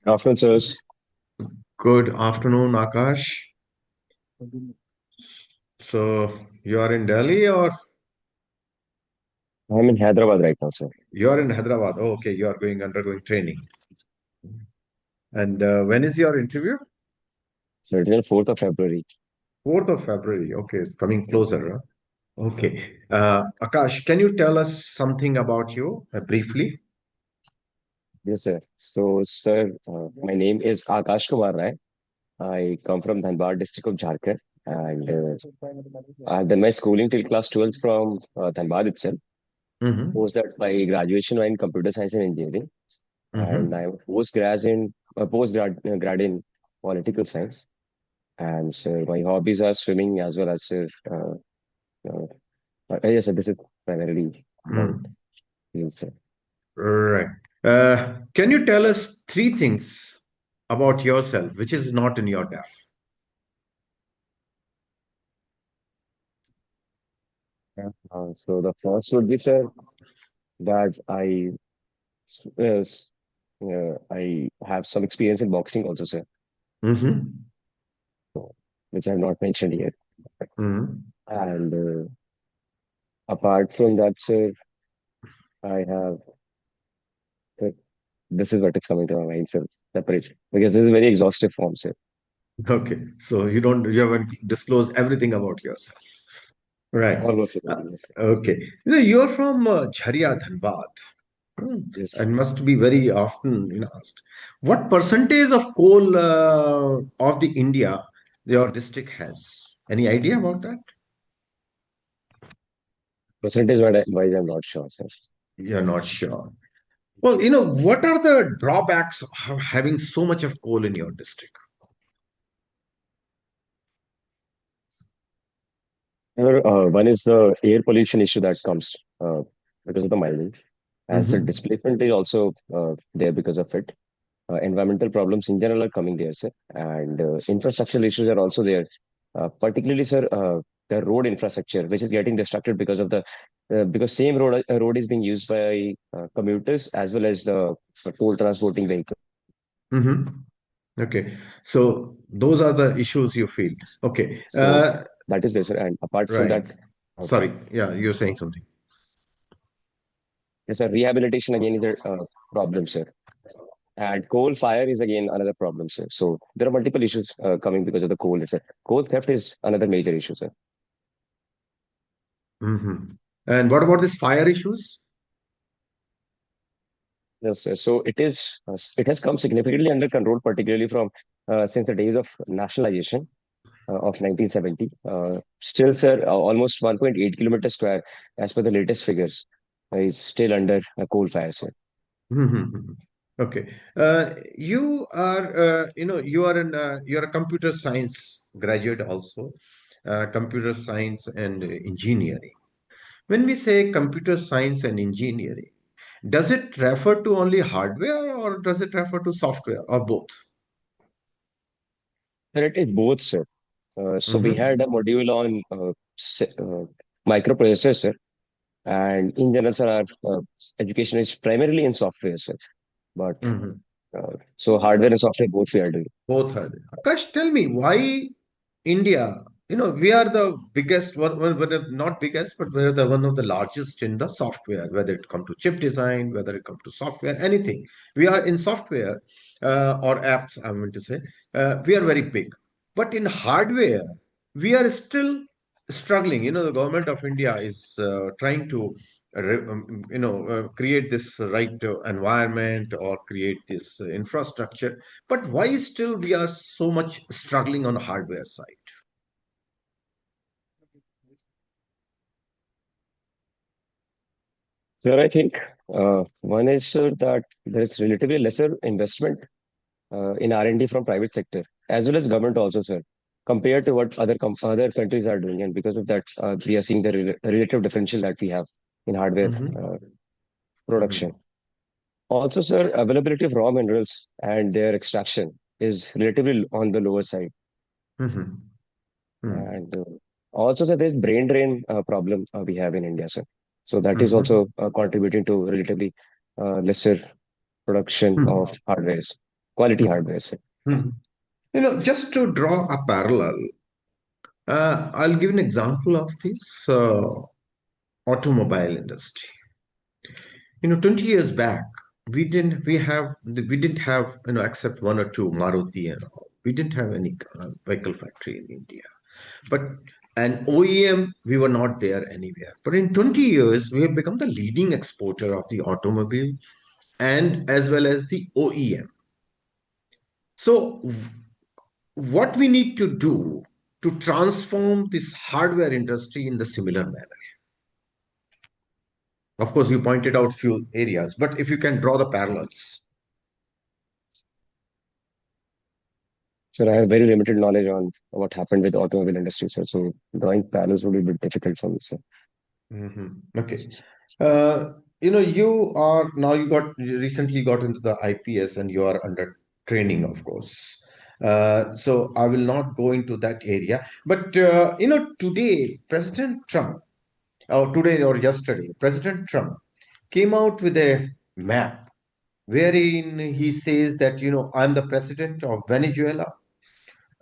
Afternoon, sirs. Good afternoon, Akash. So you are in Delhi or I'm in Hyderabad right now, sir. you are in Hyderabad? Oh, okay, you are going undergoing training. And when is your interview? So it is on 4th of February. 4th of February. Okay, it's coming closer. Huh? Okay. Akash, can you tell us something about you briefly? Yes, sir. So, sir, my name is AKASH Kumar Rai. I come from Dhanbad district of Jharkhand, and I've done my schooling till class 12th from Dhanbad itself. Mm-hmm. Post that my graduation in computer science and engineering, and Mm-hmm. I'm a postgrad in political science. And sir, my hobbies are swimming as well as sir. Uh, yes, sir, this is primarily about Mm. you, sir. Right. Can you tell us three things about yourself which is not in your def? Yeah. So the first would be, sir, that I have some experience in boxing also, sir, Mm-hmm. so, which I have not mentioned yet. Mm-hmm. And apart from that, sir, I have uh, this is what is coming to my mind, sir. Separation, because this is very exhaustive form, sir. Okay, so you haven't disclosed everything about yourself. Right. Almost, sir. Uh, Yes, sir. okay. You're from Jharia, Dhanbad. Hmm. Yes, sir. And must be very often asked. What percentage of coal of the India your district has? Any idea about that? Percentage wise, I'm not sure, sir. You're not sure. Well, what are the drawbacks of having so much of coal in your district? Sir, one is the air pollution issue that comes because of the mining, and so Mm-hmm. displacement is also there because of it. Environmental problems in general are coming there, sir, and infrastructural issues are also there. Particularly, sir, the road infrastructure, which is getting destructed because of the because same road is being used by commuters as well as the toll transporting vehicles. Mm-hmm. Okay. So those are the issues you feel. Okay. So that is there, sir. And apart from Right. that, Sorry. Yeah, you're saying something. yes, sir, rehabilitation again is a problem, sir. And coal fire is again another problem, sir. So there are multiple issues coming because of the coal itself. Coal theft is another major issue, sir. Mm-hmm. And what about these fire issues? Yes, sir. So it has come significantly under control, particularly from since the days of nationalization of 1970. Still, sir, almost 1.8 kilometers square, as per the latest figures, is still under coal fire, sir. Mhm. Okay. You're a computer science graduate also, computer science and engineering. When we say computer science and engineering, does it refer to only hardware or does it refer to software or both? Sir, it is both, sir. So we Mm-hmm. had a module on microprocessors, sir. And in general, sir, our education is primarily in software, sir. But Mm-hmm. so hardware and software both we are doing. Both are there. Akash, tell me why India? We are the biggest not biggest, but we're the one of the largest in the software. Whether it come to chip design, whether it come to software, anything. We are in software or apps. I meant to say we are very big, but in hardware we are still struggling. The government of India is trying to create this right environment or create this infrastructure, but why still we are so much struggling on the hardware side? Sir, I think one is that there is relatively lesser investment in R&D from private sector as well as government also, sir, compared to what other countries are doing, and because of that, we are seeing the relative differential that we have in hardware Hmm. production. Hmm. Also, sir, availability of raw minerals and their extraction is relatively on the lower side, Hmm. Hmm. and also, sir, there's brain drain problem we have in India, sir. So that is Hmm. also contributing to relatively lesser production of Hmm. hardware. quality hardware, sir. Mhm. Just to draw a parallel, I'll give an example of this automobile industry. 20 years back, we didn't have, except one or two Maruti and all. We didn't have any vehicle factory in India. But an OEM, we were not there anywhere. But in 20 years, we have become the leading exporter of the automobile and as well as the OEM. So, what we need to do to transform this hardware industry in the similar manner? Of course, you pointed out few areas, but if you can draw the parallels. Sir, I have very limited knowledge on what happened with automobile industry, sir. So drawing parallels would be a bit difficult for me, sir. Okay. Uh, you recently got into the IPS and you are under training, of course. So I will not go into that area. But, today, today or yesterday, President Trump came out with a map wherein he says that, I'm the president of Venezuela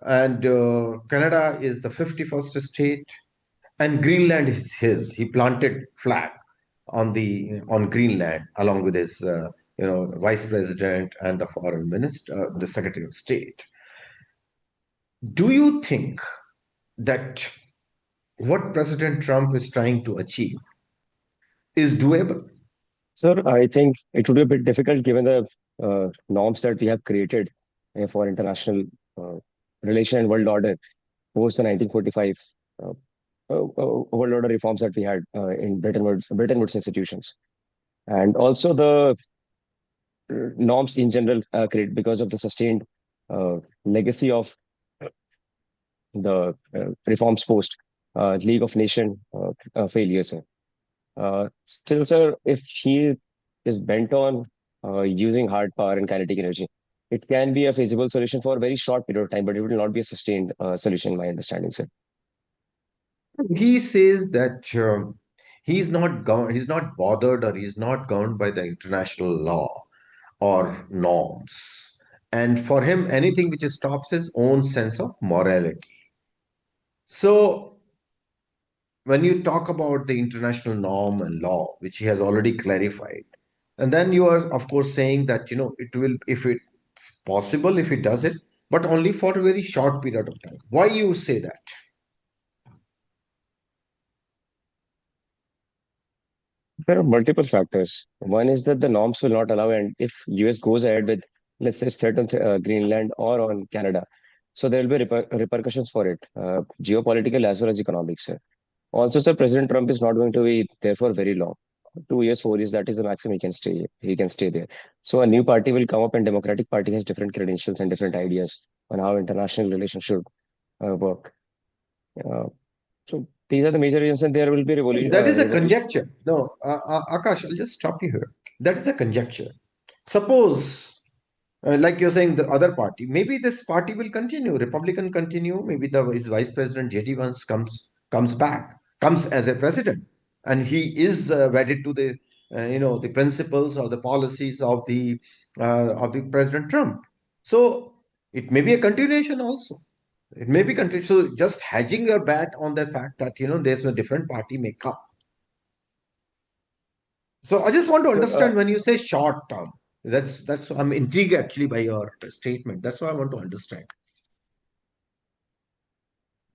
and Canada is the 51st state and Greenland is his. He planted flag on Greenland along with his vice president and the foreign minister, the secretary of state. Do you think that what President Trump is trying to achieve is doable? Sir, I think it would be a bit difficult given the norms that we have created for international uh, relation and world order post the 1945 uh, world order reforms that we had in Bretton Woods institutions. And also the norms in general created because of the sustained legacy of the reforms post League of Nation failures. Still, sir, if he is bent on using hard power and kinetic energy, it can be a feasible solution for a very short period of time, but it will not be a sustained solution, in my understanding, sir. He says that he's not bothered or he's not governed by the international law or norms. And for him, anything which stops his own sense of morality. So when you talk about the international norm and law, which he has already clarified, and then you are, of course, saying that, it will, if it's possible, if it does it, but only for a very short period of time. Why you say that? There are multiple factors. One is that the norms will not allow, and if US goes ahead with, let's say, threat on Greenland or on Canada, so there will be repercussions for it, geopolitical as well as economic, sir. Also, sir, President Trump is not going to be there for very long. 2 years, 4 years, that is the maximum he can stay. He can stay there. So a new party will come up, and Democratic Party has different credentials and different ideas on how international relations should work. Uh, so these are the major reasons, and there will be That is a conjecture. No, Akash, I'll just stop you here. That is a conjecture. Suppose, like you're saying, the other party, maybe this party will continue, Republican continue. Maybe the his Vice President JD Vance comes back, comes as a president, and he is wedded to the principles or the policies of the President Trump. So it may be a continuation also. It may be continued. So just hedging your bet on the fact that there's a different party may come. So I just want to So, understand when you say short term. That's I'm intrigued actually by your statement. That's what I want to understand.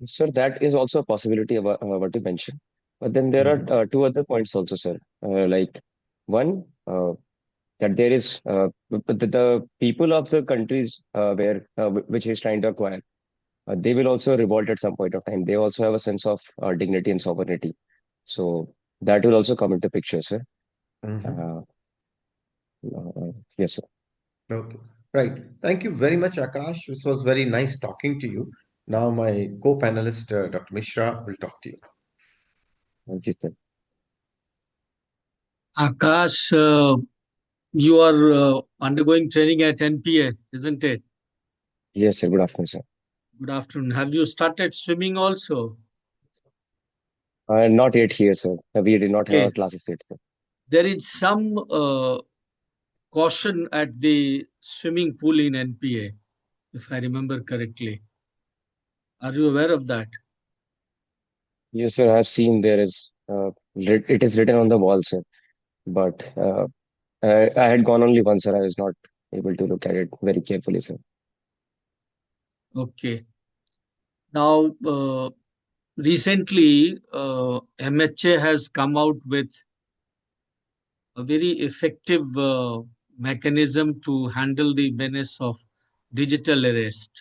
sir, that is also a possibility of what you mentioned. But then there are Mhm. two other points also, sir. Like one, that there is the people of the countries which he's trying to acquire, they will also revolt at some point of time. They also have a sense of dignity and sovereignty. So that will also come into picture, sir. Mhm. Uh, yes, sir. Okay. Right. Thank you very much, Akash. This was very nice talking to you. Now my co-panelist, Dr. Mishra, will talk to you. Thank you, sir. Akash, you are undergoing training at NPA, isn't it? Yes, sir. Good afternoon, sir. Good afternoon. Have you started swimming also? Not yet here, sir. We did not have our Okay. classes yet, sir. There is some caution at the swimming pool in NPA, if I remember correctly. Are you aware of that? Yes, sir. I've seen there is it is written on the wall, sir. But I had gone only once, sir. I was not able to look at it very carefully, sir. Okay. Now, recently, MHA has come out with a very effective mechanism to handle the menace of digital arrest.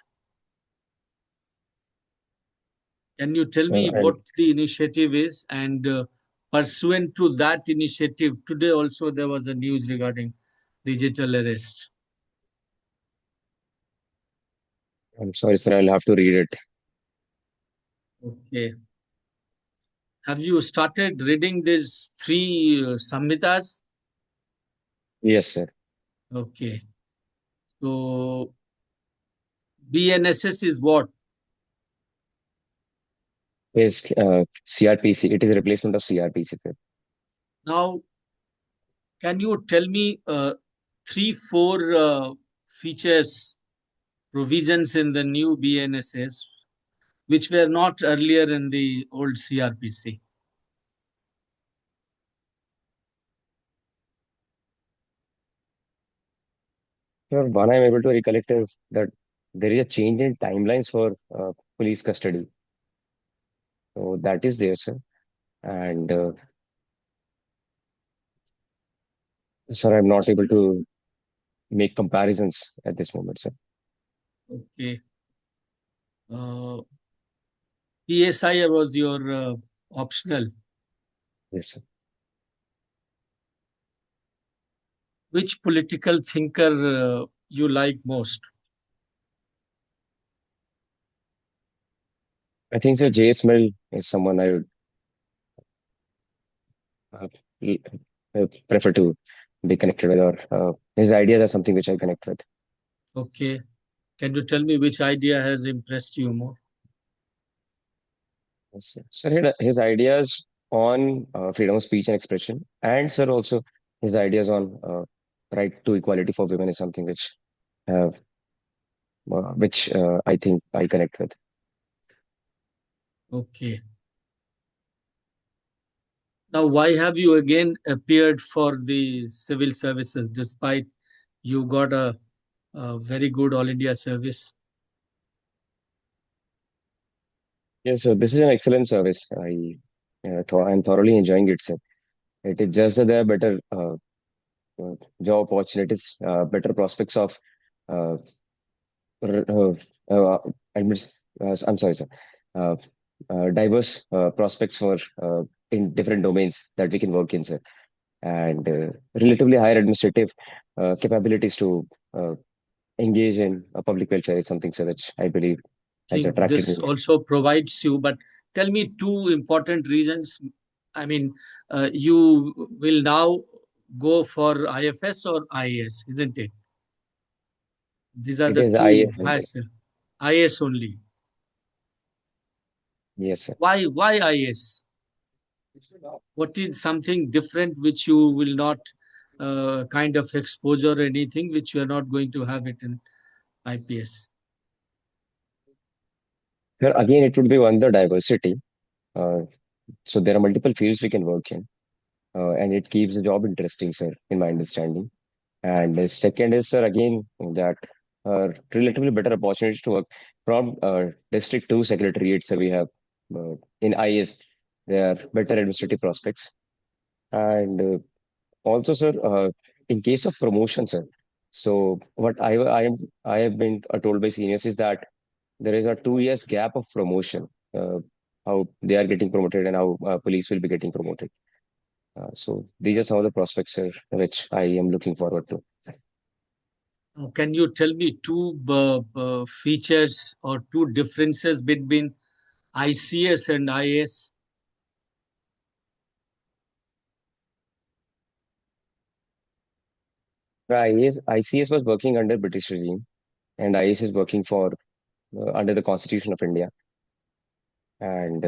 Can you tell me And what the initiative is? And pursuant to that initiative, today also there was a news regarding digital arrest. I'm sorry, sir. I'll have to read it. Okay. Have you started reading these three samhitas? Yes, sir. Okay. So BNSS is what? Is CRPC. It is a replacement of CRPC, sir. Now, can you tell me three, four features, provisions in the new BNSS, which were not earlier in the old CRPC? Sir, one I'm able to recollect is that there is a change in timelines for police custody. So that is there, sir. And sir, I'm not able to make comparisons at this moment, sir. Okay. Uh, PSI was your optional. Yes, sir. Which political thinker you like most? I think Sir J.S. Mill is someone I would uh, prefer to be connected with, or his ideas are something which I connect with. Okay. Can you tell me which idea has impressed you more? Yes, sir. Sir, his ideas on freedom of speech and expression, and sir also his ideas on right to equality for women is something uh, which I think I connect with. Okay. Now, why have you again appeared for the civil services despite you got a very good All India service? Yes, so this is an excellent service. I'm thoroughly enjoying it, sir. It is just that there are better job opportunities, better prospects of uh, r- uh, uh, I'm sorry, sir. Uh, Diverse prospects for in different domains that we can work in, sir, and relatively higher administrative capabilities to uh, engage in public welfare is something, sir, which I believe has Think attracted this me. also provides you, but tell me two important reasons. I mean, you will now go for IFS or IAS, isn't it? These are It the is I two has IAS only. yes, sir. Why IAS? What is something different which you will not kind of exposure or anything which you are not going to have it in IPS? Sir, again, it would be one the diversity. Uh, so there are multiple fields we can work in, and it keeps the job interesting, sir, in my understanding. And the second is, sir, again, that relatively better opportunities to work from district to secretariat. So we have in IS, there are better administrative prospects. And also, sir, in case of promotion, sir, so what I have been told by seniors is that there is a 2 years gap of promotion, how they are getting promoted and how police will be getting promoted. So these are some of the prospects, sir, which I am looking forward to. Can you tell me two features or two differences between ICS and IAS? ICS was working under British regime, and IAS is working for under the Constitution of India. And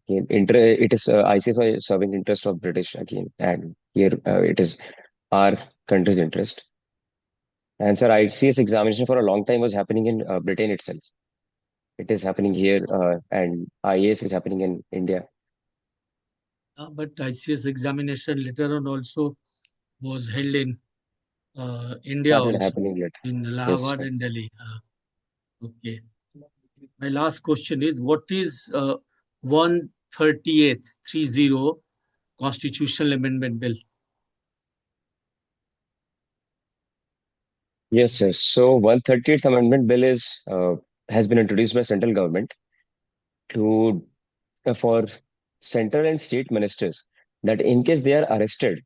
it is ICS was serving interest of British again, and here it is our country's interest. And sir, ICS examination for a long time was happening in Britain itself. It is happening here, and IAS is happening in India. But ICS examination later on also was held in India Started also, happening yet. in Yes, Allahabad sir. and Delhi. Okay. My last question is, what is 138 30 Constitutional Amendment Bill? Yes, yes. So 138th Amendment Bill is has been introduced by central government to for central and state ministers that in case they are arrested,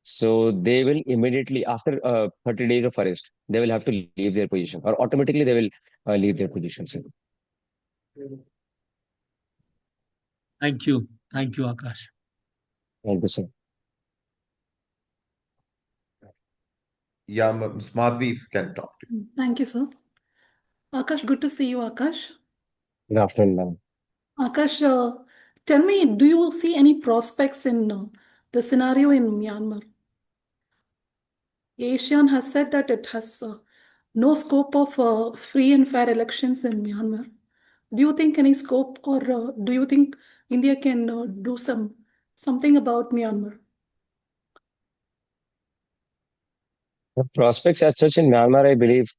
so they will immediately after 30 days of arrest, they will have to leave their position or automatically they will leave their positions. Thank you. Thank you, Akash. Thank you, sir. Yeah, Ms. Madhvi, if you can talk. Thank you, sir. Akash, good to see you, Akash. Good afternoon, ma'am. Akash, tell me, do you see any prospects in the scenario in Myanmar? ASEAN has said that it has no scope of free and fair elections in Myanmar. Do you think any scope, or do you think India can do something about Myanmar? The prospects as such in Myanmar, I believe,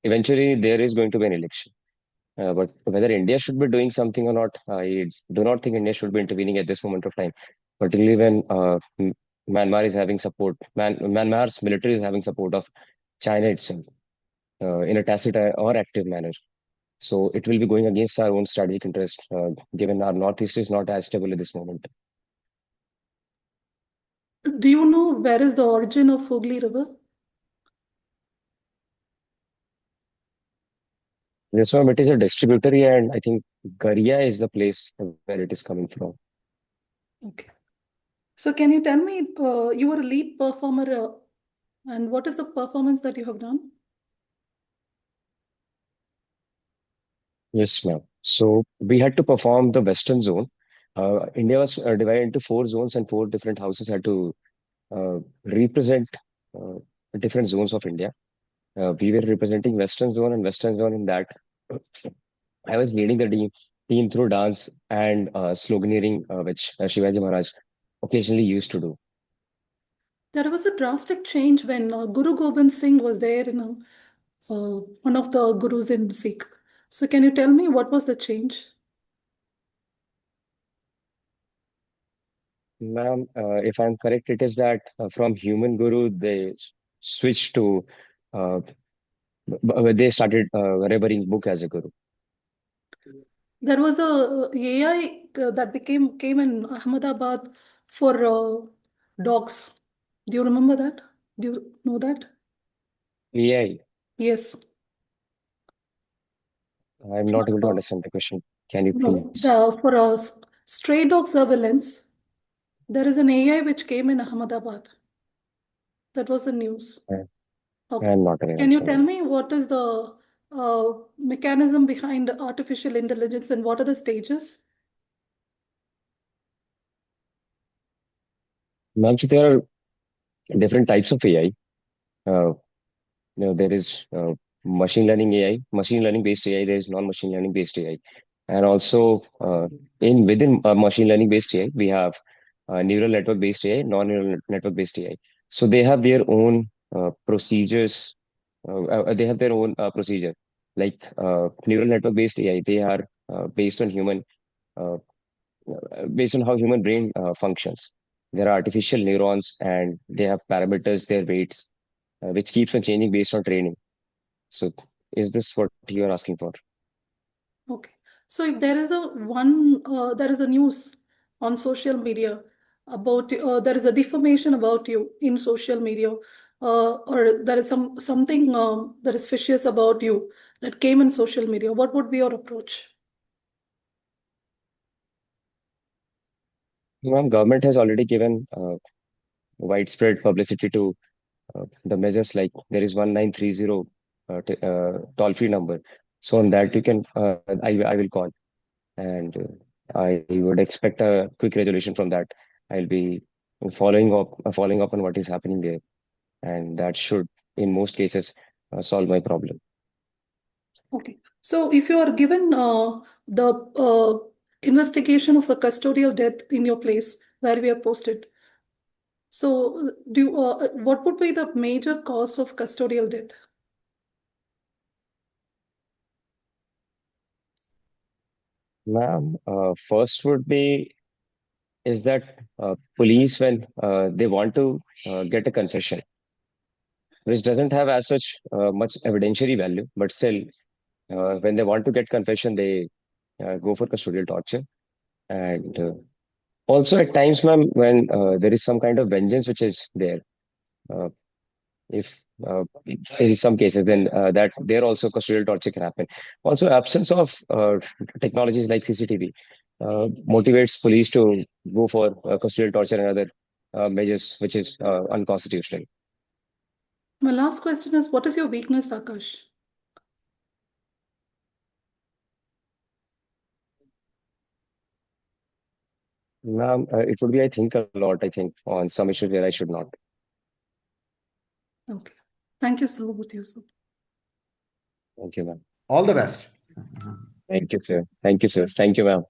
eventually there is going to be an election. But whether India should be doing something or not, I do not think India should be intervening at this moment of time, particularly when Myanmar is having support. Myanmar's military is having support of China itself in a tacit or active manner. So it will be going against our own strategic interest, given our northeast is not as stable at this moment. Do you know where is the origin of Hooghly River? This one, it is a distributary, and I think Garia is the place where it is coming from. Okay. So can you tell me, you were a lead performer, and what is the performance that you have done? Yes, ma'am. So we had to perform the Western zone. India was divided into four zones, and four different houses had to represent uh, different zones of India. We were representing Western zone and Western zone in that. I was leading the team through dance and sloganeering, which Shivaji Maharaj occasionally used to do. There was a drastic change when Guru Gobind Singh was there in one of the gurus in Sikh. So can you tell me what was the change? Ma'am, if I'm correct, it is that from human guru they switched to uh, they started revering book as a guru. There was a AI that came in Ahmedabad for dogs. Do you remember that? Do you know that? AI, Yes. I'm not able to Uh, understand the question. Can you no, please? for stray dog surveillance, there is an AI which came in Ahmedabad. That was the news. I, Okay. I'm not aware. Can I'm you sorry. tell me what is the mechanism behind artificial intelligence and what are the stages? Ma'am, so there are different types of AI. There is machine learning AI, machine learning based AI. There is non-machine learning based AI, and also in within machine learning based AI, we have neural network based AI, non-neural network based AI. So they have their own procedures. They have their own procedure. Like neural network based AI, they are based on human, uh, based on how human brain functions. There are artificial neurons, and they have parameters, their weights, which keeps on changing based on training. So is this what you are asking for? Okay. So if there is there is a news on social media about, there is a defamation about you in social media, or there is something that is fishious about you that came in social media, what would be your approach? Ma'am, government has already given widespread publicity to the measures like there is 1930 toll-free number. So on that you can I will call and I would expect a quick resolution from that. I'll be following up on what is happening there. and that should, in most cases, solve my problem. Okay. So if you are given the investigation of a custodial death in your place where we have posted, so what would be the major cause of custodial death? Ma'am, first would be is that police, when they want to get a confession, which doesn't have as such much evidentiary value, but still, when they want to get confession, they go for custodial torture. And also at times, ma'am, when there is some kind of vengeance which is there, uh, if in some cases, then that there also custodial torture can happen. Also, absence of technologies like CCTV motivates police to go for custodial torture and other measures, which is unconstitutional. My last question is, what is your weakness, Akash? Ma'am, it would be I think a lot. I think on some issues where I should not. Okay. Thank you so much, Yusuf. Thank you, ma'am. All the best. Thank you, sir. Thank you, sir. Thank you, ma'am.